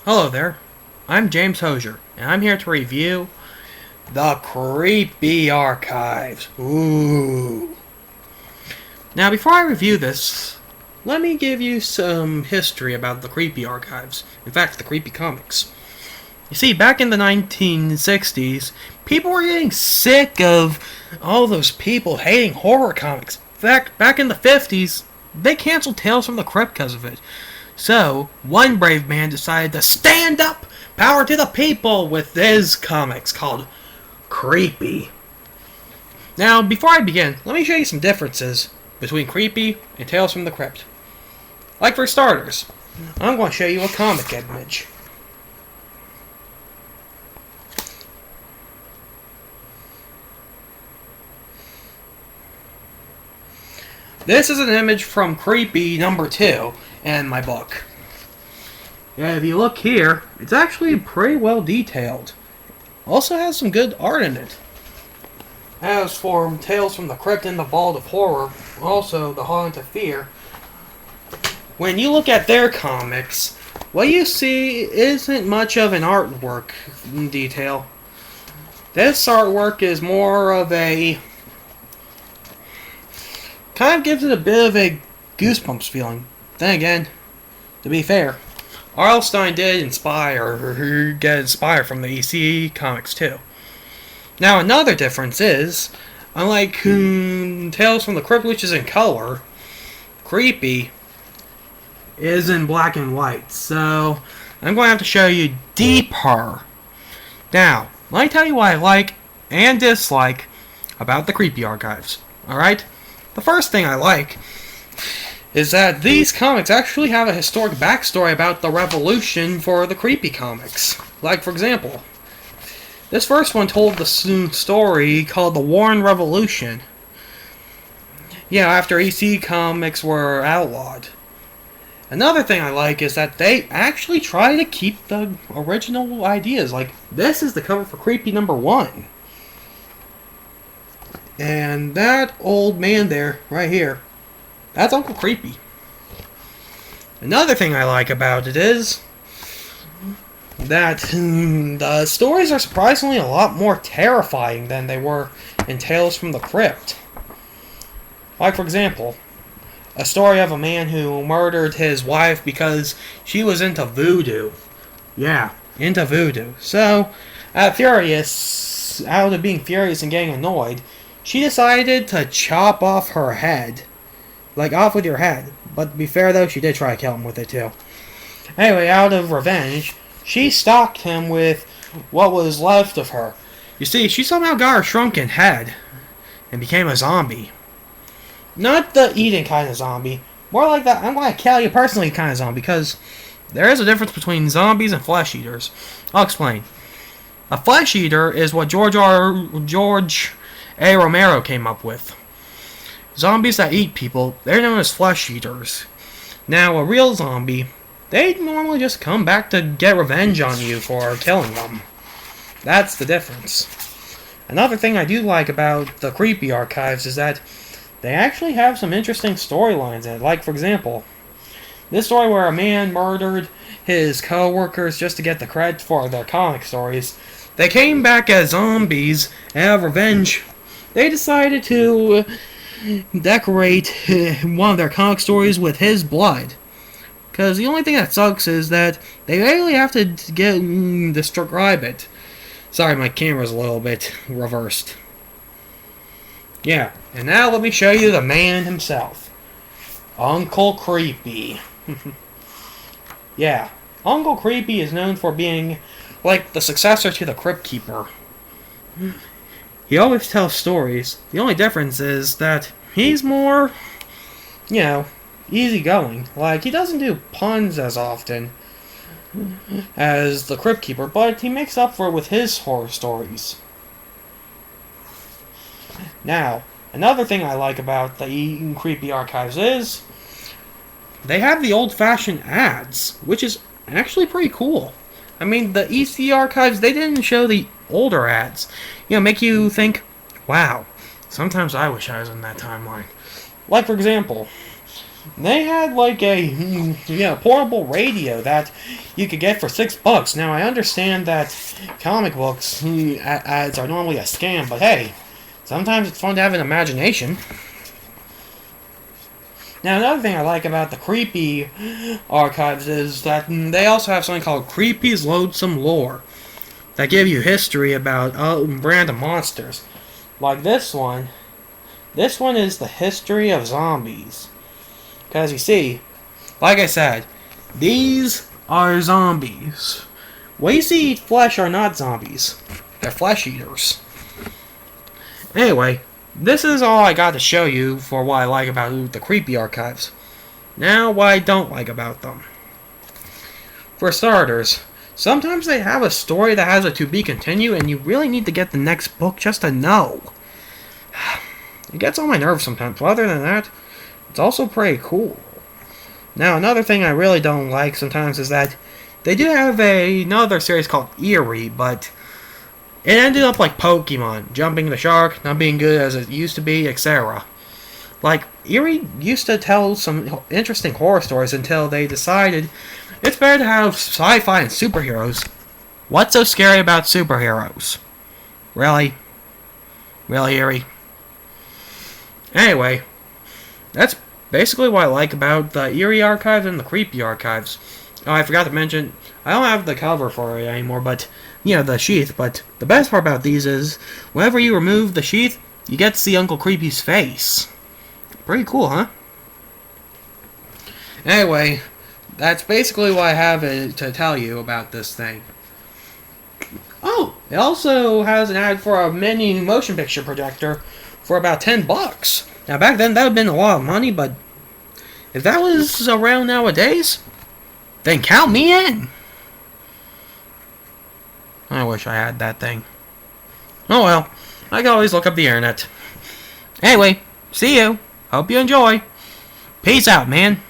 Hello there, I'm James Hosier, and I'm here to review the Creepy Archives. Ooh. Now, before I review this, let me give you some history about the Creepy Archives. In fact, the Creepy Comics. You see, back in the 1960s, people were getting sick of all those people hating horror comics. In fact, back in the 50s, they canceled Tales from the Crypt because of it. So, one brave man decided to stand up, power to the people, with his comics called Creepy. Now, before I begin, let me show you some differences between Creepy and Tales from the Crypt. Like for starters, I'm going to show you a comic image. This is an image from Creepy number 2 in my book. Yeah, if you look here, it's actually pretty well detailed. Also has some good art in it. As for Tales from the Crypt and the Vault of Horror, also The Haunt of Fear, when you look at their comics, what you see isn't much of an artwork in detail. This artwork is more of a... kind of gives it a bit of a Goosebumps feeling. Then again, to be fair, R.L. Stine did get inspired from the EC comics too. Now another difference is, unlike Tales from the Crypt, which is in color, Creepy is in black and white. So I'm going to have to show you deeper. Now, let me tell you what I like and dislike about the Creepy Archives. Alright? The first thing I like is that these comics actually have a historic backstory about the revolution for the Creepy comics. Like, for example, this first one told the story called the Warren Revolution. Yeah, after EC comics were outlawed. Another thing I like is that they actually try to keep the original ideas. Like, this is the cover for Creepy number 1. And that old man there, right here, that's Uncle Creepy. Another thing I like about it is that the stories are surprisingly a lot more terrifying than they were in Tales from the Crypt. Like, for example, a story of a man who murdered his wife because she was into voodoo. Yeah, into voodoo. So, out of being furious and getting annoyed, she decided to chop off her head. Like, off with your head. But to be fair, though, she did try to kill him with it, too. Anyway, out of revenge, she stalked him with what was left of her. You see, she somehow got her shrunken head and became a zombie. Not the eating kind of zombie. More like that, I'm going to kill you personally kind of zombie, because there is a difference between zombies and flesh eaters. I'll explain. A flesh eater is what George A. Romero came up with. Zombies that eat people, they're known as flesh eaters. Now, a real zombie, they normally just come back to get revenge on you for killing them. That's the difference. Another thing I do like about the Creepy Archives is that they actually have some interesting storylines in it. Like, for example, this story where a man murdered his co-workers just to get the credit for their comic stories. They came back as zombies and out of revenge, they decided to decorate one of their comic stories with his blood. Because the only thing that sucks is that they really have to describe it. Sorry, my camera's a little bit reversed. Yeah, and now let me show you the man himself. Uncle Creepy. Yeah, Uncle Creepy is known for being like the successor to the Crypt Keeper. He always tells stories. The only difference is that he's more, easygoing. Like, he doesn't do puns as often as the Crypt Keeper, but he makes up for it with his horror stories. Now, another thing I like about the Creepy Archives is they have the old-fashioned ads, which is actually pretty cool. I mean, the EC Archives, they didn't show the older ads. Make you think, wow, sometimes I wish I was in that timeline. Like, for example, They had like a portable radio that you could get for $6. Now I understand that comic books ads are normally a scam, but hey, sometimes it's fun to have an imagination. Now another thing I like about the Creepy archives is that they also have something called Creepy's Loadsome Lore that give you history about random monsters. Like this one. This one is the history of zombies. Because you see, like I said, these are zombies. What you see eat flesh are not zombies. They're flesh eaters. Anyway, this is all I got to show you for what I like about the Creepy archives. Now, what I don't like about them. For starters, sometimes they have a story that has a to be continue, and you really need to get the next book just to know. It gets on my nerves sometimes, but other than that, it's also pretty cool. Now, another thing I really don't like sometimes is that they do have another series called Eerie, but it ended up like Pokemon, jumping the shark, not being good as it used to be, etc. Like, Eerie used to tell some interesting horror stories until they decided it's better to have sci-fi and superheroes. What's so scary about superheroes? Really? Really, Eerie? Anyway, that's basically what I like about the Eerie archives and the Creepy archives. Oh, I forgot to mention, I don't have the cover for it anymore, but, the sheath. But the best part about these is, whenever you remove the sheath, you get to see Uncle Creepy's face. Pretty cool, huh? Anyway, that's basically what I have to tell you about this thing. Oh, it also has an ad for a mini motion picture projector for about $10. Now, back then, that would have been a lot of money, but if that was around nowadays, then count me in. I wish I had that thing. Oh well, I can always look up the internet. Anyway, see you. Hope you enjoy. Peace out, man.